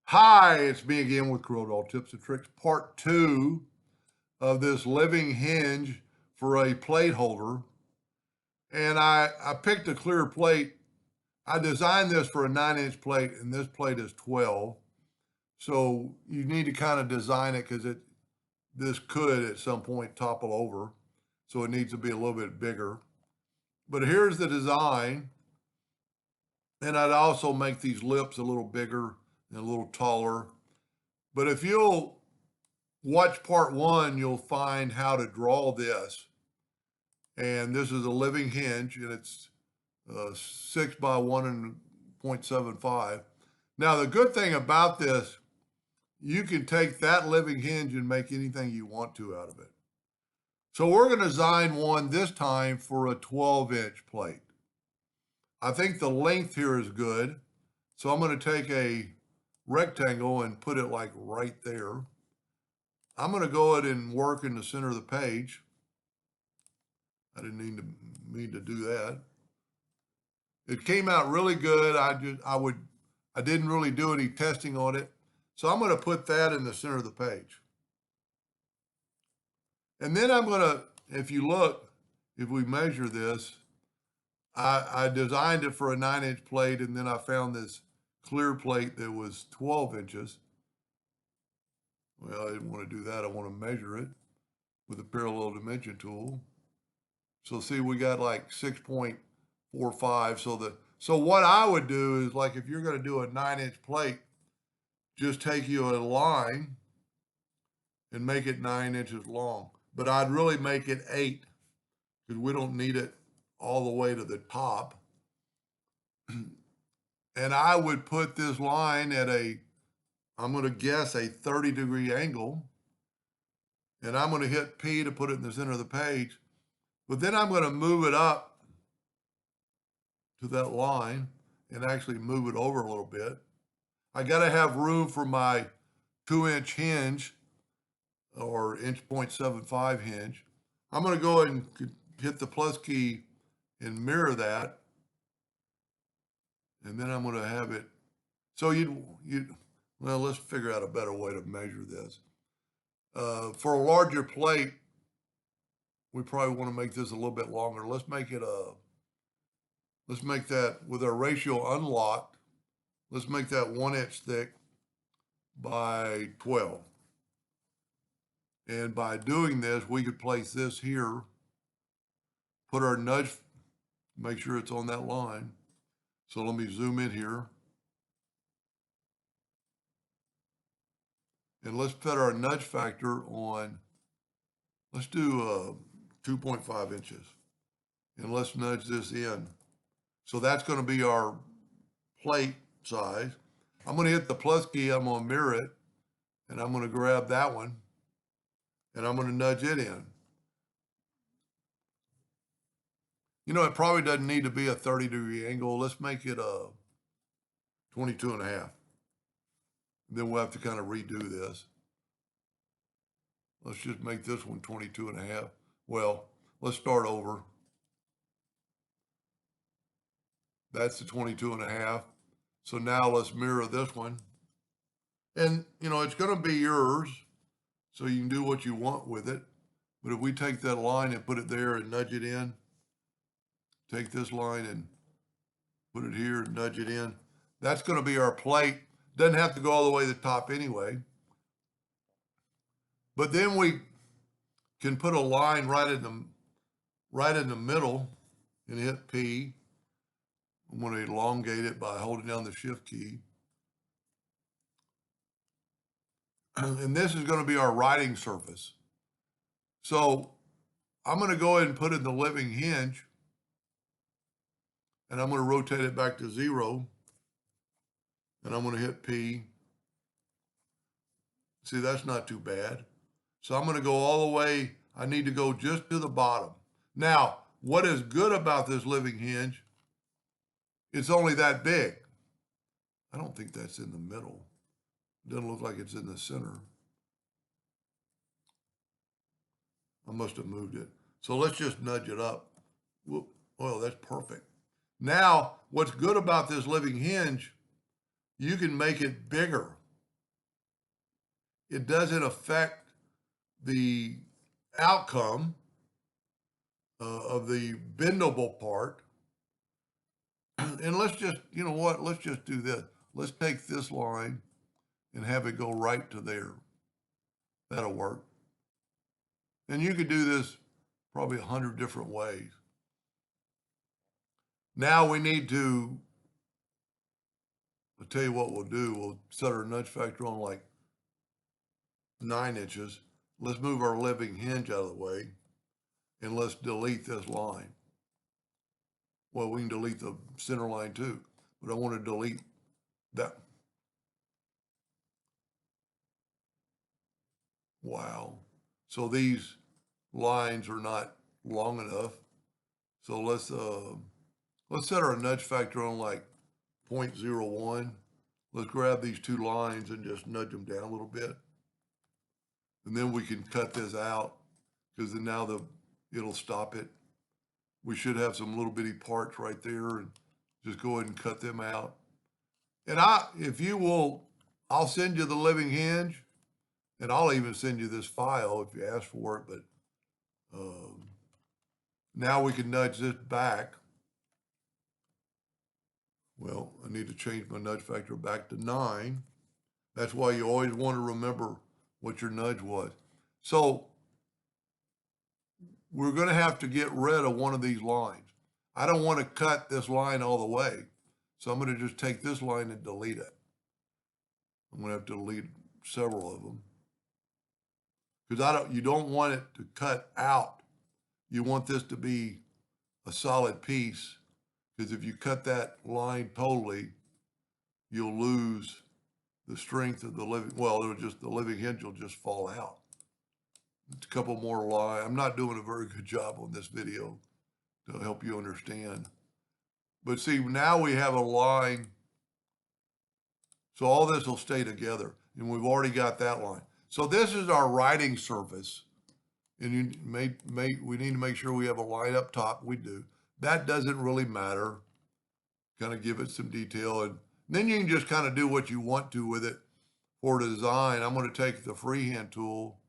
Hi, it's me again with Corel Tips and Tricks, part two of this living hinge for a plate holder. And I picked a clear plate. I designed this for a 9-inch plate, and this plate is 12. So you need to kind of design it because this could at some point topple over. So it needs to be a little bit bigger. But here's the design. And I'd also make these lips a little bigger and a little taller. But if you'll watch part one, you'll find how to draw this. And this is a living hinge, and it's 6 by 1.75. Now, the good thing about this, you can take that living hinge and make anything you want to out of it. So we're going to design one this time for a 12-inch plate. I think the length here is good. So I'm going to take a rectangle and put it like right there. I'm going to go ahead and work in the center of the page. I didn't mean to do that. It came out really good. I didn't really do any testing on it. So I'm going to put that in the center of the page. And then I'm going to, if you look, if we measure this, I designed it for a 9-inch plate, and then I found this clear plate that was 12 inches. Well, I didn't want to do that. I want to measure it with a parallel dimension tool. So see, we got like 6.45. So what I would do is, like, if you're going to do a 9-inch plate, just take you a line and make it 9 inches long. But I'd really make it 8 because we don't need it all the way to the top. And I would put this line at I'm going to guess a 30-degree angle. And I'm going to hit P to put it in the center of the page. But then I'm going to move it up to that line and actually move it over a little bit. I got to have room for my 2-inch hinge or 1.75 hinge. I'm going to go ahead and hit the plus key and mirror that. And then I'm going to have it. So well, let's figure out a better way to measure this. For a larger plate, we probably want to make this a little bit longer. Let's make that with our ratio unlocked. Let's make that 1 inch thick by 12. And by doing this, we could place this here, put our nudge, make sure it's on that line. So let me zoom in here. And let's put our nudge factor on, let's do 2.5 inches. And let's nudge this in. So that's going to be our plate size. I'm going to hit the plus key, I'm going to mirror it, and I'm going to grab that one, and I'm going to nudge it in. You know, it probably doesn't need to be a 30-degree angle. Let's make it a 22.5. Then we'll have to kind of redo this. Let's just make this one 22.5. Well, let's start over. That's the 22.5. So now let's mirror this one. And, you know, it's going to be yours, so you can do what you want with it. But if we take that line and put it there and nudge it in, take this line and put it here and nudge it in, that's going to be our plate. Doesn't have to go all the way to the top anyway. But then we can put a line right in the middle and hit P. I'm going to elongate it by holding down the shift key. And this is going to be our writing surface. So I'm going to go ahead and put in the living hinge, and I'm going to rotate it back to 0. And I'm going to hit P. See, that's not too bad. So I'm going to go all the way. I need to go just to the bottom. Now, what is good about this living hinge, it's only that big. I don't think that's in the middle. It doesn't look like it's in the center. I must have moved it. So let's just nudge it up. Whoop. Well, that's perfect. Now, what's good about this living hinge, you can make it bigger. it doesn't affect the outcome of the bendable part. And let's just, you know what, let's just do this. Let's take this line and have it go right to there. That'll work. And you could do this probably 100 different ways. Now we need to, I'll tell you what we'll do. We'll set our nudge factor on like 9 inches. Let's move our living hinge out of the way and let's delete this line. Well, we can delete the center line too, but I want to delete that. Wow. So these lines are not long enough. So let's set our nudge factor on like 0.01. Let's grab these 2 lines and just nudge them down a little bit. And then we can cut this out because then now it'll stop it. We should have some little bitty parts right there and just go ahead and cut them out. And if you will, I'll send you the living hinge and I'll even send you this file if you ask for it. But now we can nudge this back. Well, I need to change my nudge factor back to 9. That's why you always want to remember what your nudge was. So we're going to have to get rid of one of these lines. I don't want to cut this line all the way. So I'm going to just take this line and delete it. I'm going to have to delete several of them. Because you don't want it to cut out. You want this to be a solid piece. Because if you cut that line totally, you'll lose the strength of the living, well, the living hinge will just fall out. A couple more lines. I'm not doing a very good job on this video to help you understand. But see, now we have a line. So all this will stay together. And we've already got that line. So this is our writing surface. And we need to make sure we have a line up top. We do. That doesn't really matter. Kind of give it some detail. And then you can just kind of do what you want to with it for design. I'm going to take the freehand tool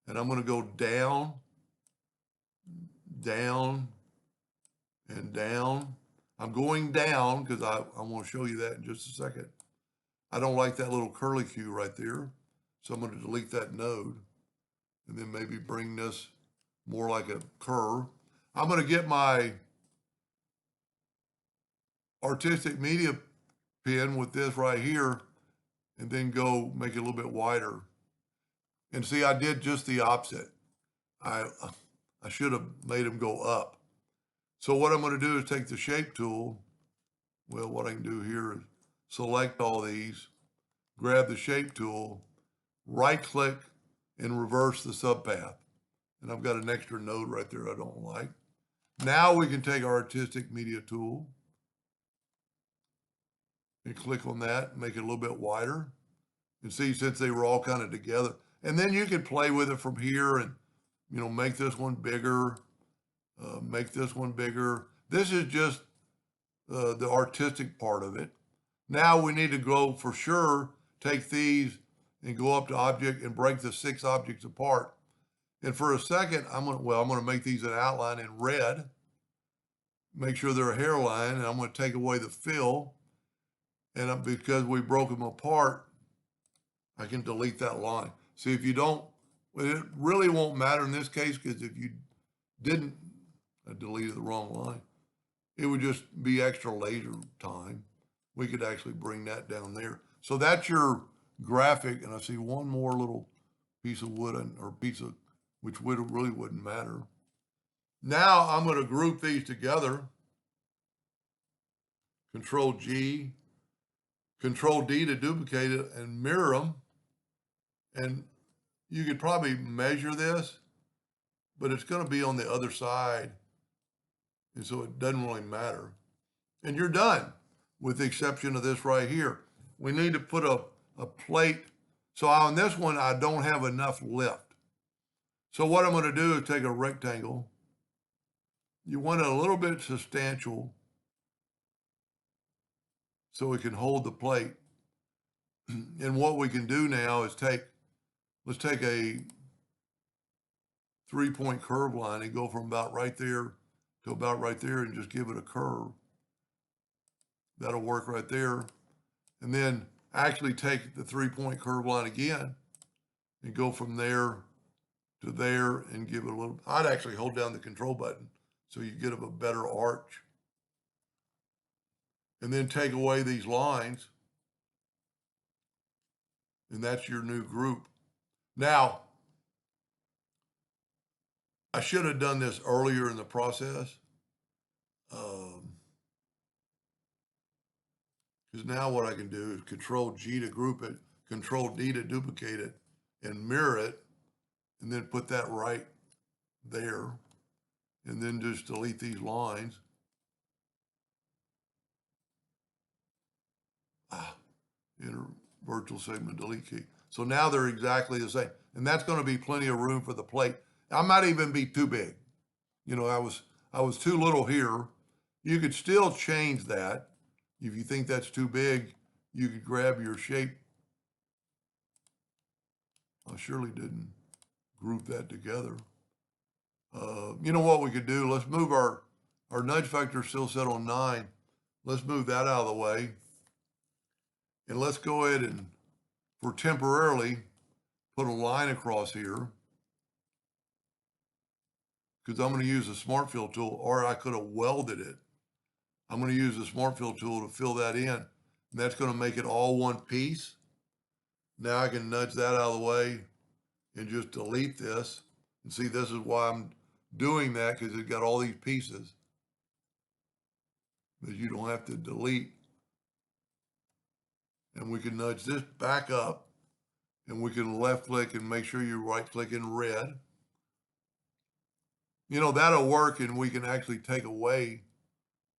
and I'm going to go down, down, and down. I'm going down because I'm going to show you that in just a second. I don't like that little curly Q right there. So I'm going to delete that node and then maybe bring this more like a curve. I'm going to get my artistic media pen with this right here and then go make it a little bit wider. And see, I did just the opposite. I should have made them go up. So what I'm going to do is take the shape tool. Well, what I can do here is select all these, grab the shape tool, right click and reverse the subpath. And I've got an extra node right there I don't like. Now we can take our artistic media tool and click on that, make it a little bit wider. And see, since they were all kind of together. And then you can play with it from here and, make this one bigger, make this one bigger. This is just the artistic part of it. Now we need to go for sure, take these and go up to object and break the 6 objects apart. And for a second, I'm going to make these an outline in red, make sure they're a hairline, and I'm going to take away the fill. And because we broke them apart, I can delete that line. See, if you don't, it really won't matter in this case, because if you didn't, I deleted the wrong line, it would just be extra laser time. We could actually bring that down there. So that's your graphic. And I see one more little piece of wood or piece of, which really wouldn't matter. Now I'm going to group these together. Control G, Control D to duplicate it and mirror them. And you could probably measure this, but it's going to be on the other side. And so it doesn't really matter. And you're done, with the exception of this right here. We need to put a plate. So on this one, I don't have enough lift. So what I'm going to do is take a rectangle. You want it a little bit substantial so we can hold the plate. And what we can do now is take let's take a 3-point curve line and go from about right there to about right there and just give it a curve. That'll work right there. And then actually take the 3-point curve line again and go from there to there and give it a little, I'd actually hold down the control button so you get a better arch. And then take away these lines. And that's your new group. Now, I should have done this earlier in the process. Because now what I can do is Control G to group it, Control D to duplicate it, and mirror it, and then put that right there, and then just delete these lines. Enter virtual segment delete key. So now they're exactly the same. And that's going to be plenty of room for the plate. I might even be too big. You know, I was too little here. You could still change that. If you think that's too big, you could grab your shape. I surely didn't group that together. You know what we could do? Let's move our nudge factor still set on 9. Let's move that out of the way. And let's go ahead and, for temporarily, put a line across here. Because I'm going to use the Smart Fill tool, or I could have welded it. I'm going to use the Smart Fill tool to fill that in. And that's going to make it all one piece. Now I can nudge that out of the way and just delete this. And see, this is why I'm doing that, because it's got all these pieces that you don't have to delete. And we can nudge this back up, and we can left click and make sure you right click in red. You know, that'll work, and we can actually take away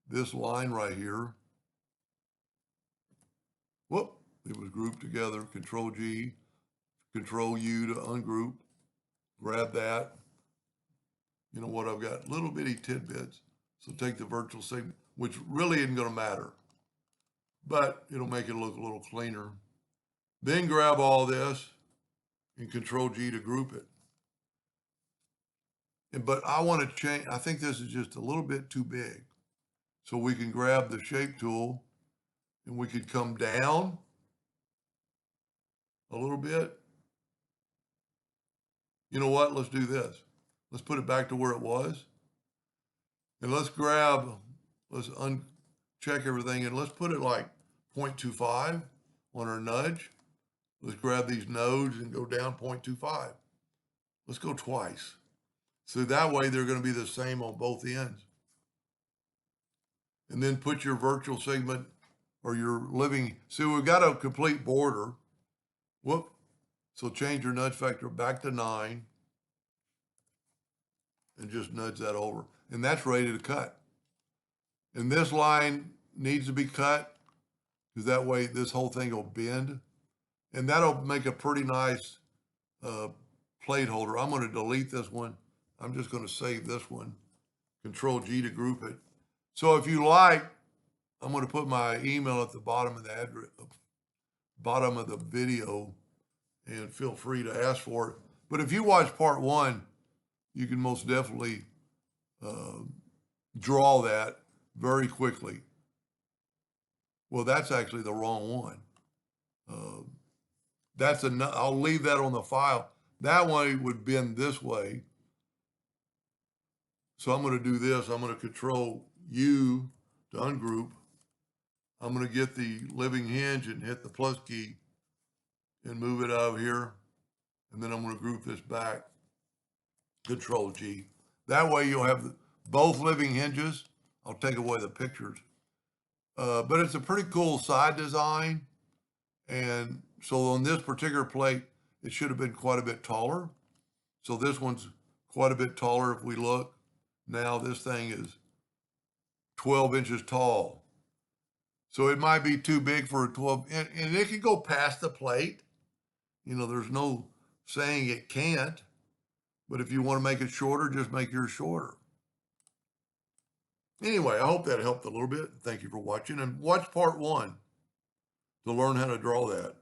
this line right here. Whoop, it was grouped together. Control G, Control U to ungroup. Grab that. You know what, I've got little bitty tidbits. So take the virtual segment, which really isn't going to matter, but it'll make it look a little cleaner. Then grab all this and Control G to group it. But I want to change, I think this is just a little bit too big. So we can grab the shape tool and we could come down a little bit. You know what? Let's do this. Let's put it back to where it was. And let's grab, let's uncheck everything, and let's put it like 0.25 on our nudge. Let's grab these nodes and go down 0.25. Let's go twice. So that way they're going to be the same on both ends. And then put your virtual segment or your living, see, we've got a complete border. Whoop. So change your nudge factor back to 9 and just nudge that over. And that's ready to cut. And this line needs to be cut because that way this whole thing will bend. And that'll make a pretty nice plate holder. I'm going to delete this one. I'm just going to save this one. Control G to group it. So if you like, I'm going to put my email at the bottom of the address, bottom of the video, and feel free to ask for it. But if you watch part 1, you can most definitely draw that very quickly. Well, that's actually the wrong one. I'll leave that on the file. That one would bend this way. So I'm going to do this. I'm going to Control U to ungroup. I'm going to get the living hinge and hit the plus key and move it out of here. And then I'm going to group this back. Control G. That way you'll have both living hinges. I'll take away the pictures. But it's a pretty cool side design. And so on this particular plate, it should have been quite a bit taller. So this one's quite a bit taller if we look. Now this thing is 12 inches tall. So it might be too big for a 12, and it can go past the plate. You know, there's no saying it can't. But if you want to make it shorter, just make yours shorter. Anyway, I hope that helped a little bit. Thank you for watching, and watch part 1 to learn how to draw that.